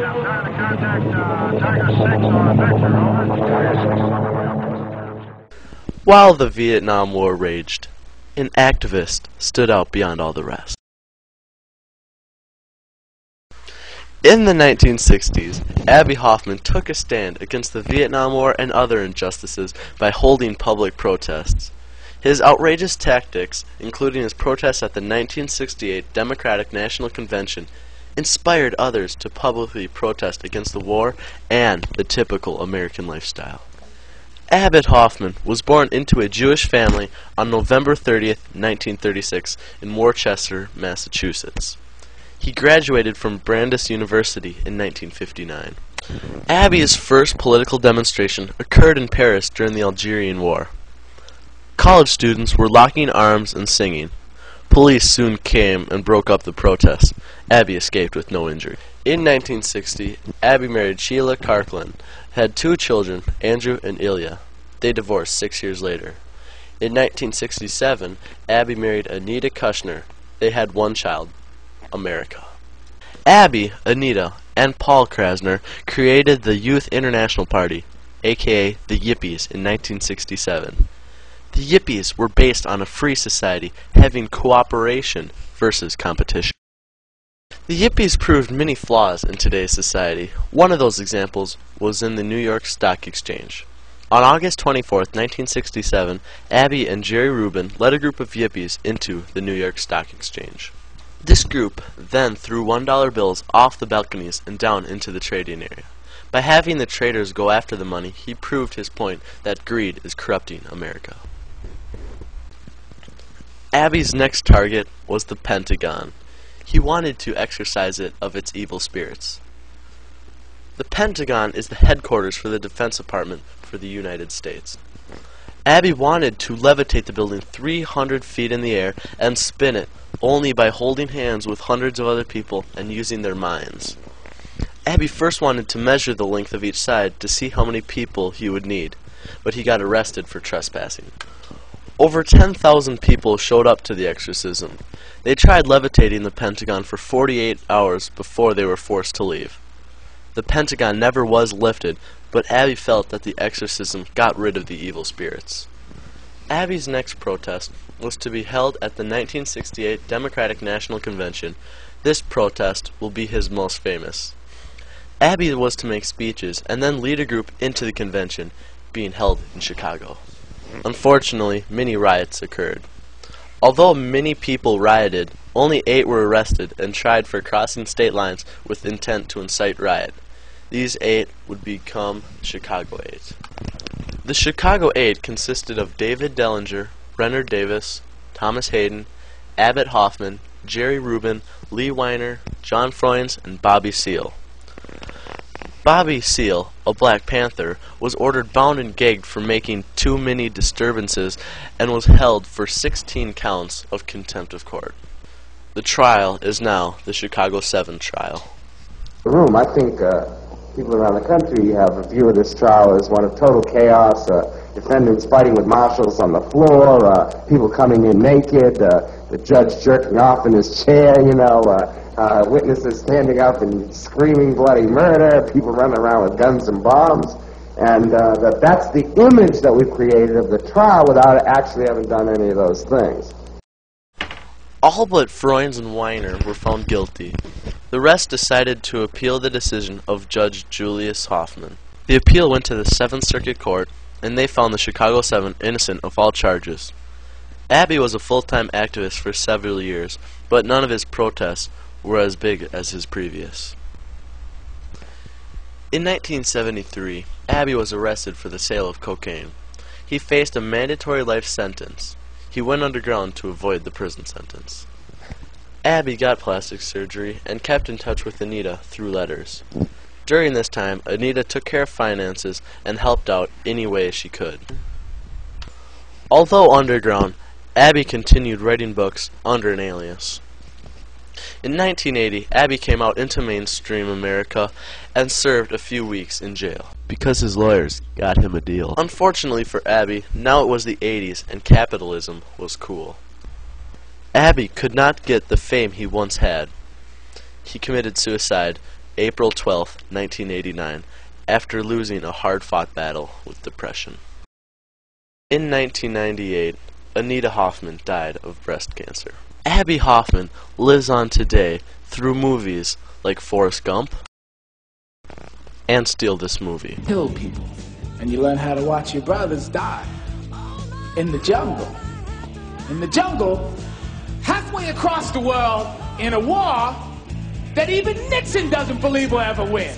I'm trying to contact Tiger 6 on Vector, over. While the Vietnam War raged, an activist stood out beyond all the rest. In the 1960s, Abbie Hoffman took a stand against the Vietnam War and other injustices by holding public protests. His outrageous tactics, including his protests at the 1968 Democratic National Convention, inspired others to publicly protest against the war and the typical American lifestyle. Abbie Hoffman was born into a Jewish family on November 30th, 1936 in Worcester, Massachusetts. He graduated from Brandeis University in 1959. Abbie's first political demonstration occurred in Paris during the Algerian War. College students were locking arms and singing. Police soon came and broke up the protests. Abbie escaped with no injury. In 1960, Abbie married Sheila Karklin, had 2 children, Andrew and Ilya. They divorced 6 years later. In 1967, Abbie married Anita Kushner. They had 1 child, America. Abbie, Anita, and Paul Krasner created the Youth International Party, aka the Yippies, in 1967. The Yippies were based on a free society having cooperation versus competition. The Yippies proved many flaws in today's society. One of those examples was in the New York Stock Exchange. On August 24, 1967, Abbie and Jerry Rubin led a group of Yippies into the New York Stock Exchange. This group then threw $1 bills off the balconies and down into the trading area. By having the traders go after the money, he proved his point that greed is corrupting America. Abbie's next target was the Pentagon. He wanted to exorcise it of its evil spirits. The Pentagon is the headquarters for the Defense Department for the United States. Abbie wanted to levitate the building 300 feet in the air and spin it only by holding hands with hundreds of other people and using their minds. Abbie first wanted to measure the length of each side to see how many people he would need, but he got arrested for trespassing. Over 10,000 people showed up to the exorcism. They tried levitating the Pentagon for 48 hours before they were forced to leave. The Pentagon never was lifted, but Abbie felt that the exorcism got rid of the evil spirits. Abbie's next protest was to be held at the 1968 Democratic National Convention. This protest will be his most famous. Abbie was to make speeches and then lead a group into the convention, being held in Chicago. Unfortunately, many riots occurred. Although many people rioted, only 8 were arrested and tried for crossing state lines with intent to incite riot. These 8 would become Chicago 8. The Chicago 8 consisted of David Dellinger, Renner Davis, Thomas Hayden, Abbie Hoffman, Jerry Rubin, Lee Weiner, John Froines, and Bobby Seale. Bobby Seale, a Black Panther, was ordered bound and gagged for making too many disturbances and was held for 16 counts of contempt of court. The trial is now the Chicago 7 trial. I think people around the country have a view of this trial as one of total chaos, defendants fighting with marshals on the floor, people coming in naked, the judge jerking off in his chair, witnesses standing up and screaming bloody murder, people running around with guns and bombs, and that's the image that we've created of the trial without actually having done any of those things. All but Froines and Weiner were found guilty. The rest decided to appeal the decision of Judge Julius Hoffman. The appeal went to the 7th Circuit Court, and they found the Chicago 7 innocent of all charges. Abbie was a full-time activist for several years, but none of his protests were as big as his previous. In 1973, Abbie was arrested for the sale of cocaine. He faced a mandatory life sentence. He went underground to avoid the prison sentence. Abbie got plastic surgery and kept in touch with Anita through letters. During this time, Anita took care of finances and helped out any way she could. Although underground, Abbie continued writing books under an alias. In 1980, Abbie came out into mainstream America and served a few weeks in jail because his lawyers got him a deal. Unfortunately for Abbie, now it was the 80s and capitalism was cool. Abbie could not get the fame he once had. He committed suicide April 12, 1989, after losing a hard-fought battle with depression. In 1998, Abbie Hoffman died of breast cancer. Abbie Hoffman lives on today through movies like Forrest Gump and Steal This Movie. Kill people, and you learn how to watch your brothers die in the jungle. In the jungle, halfway across the world, in a war that even Nixon doesn't believe will ever win.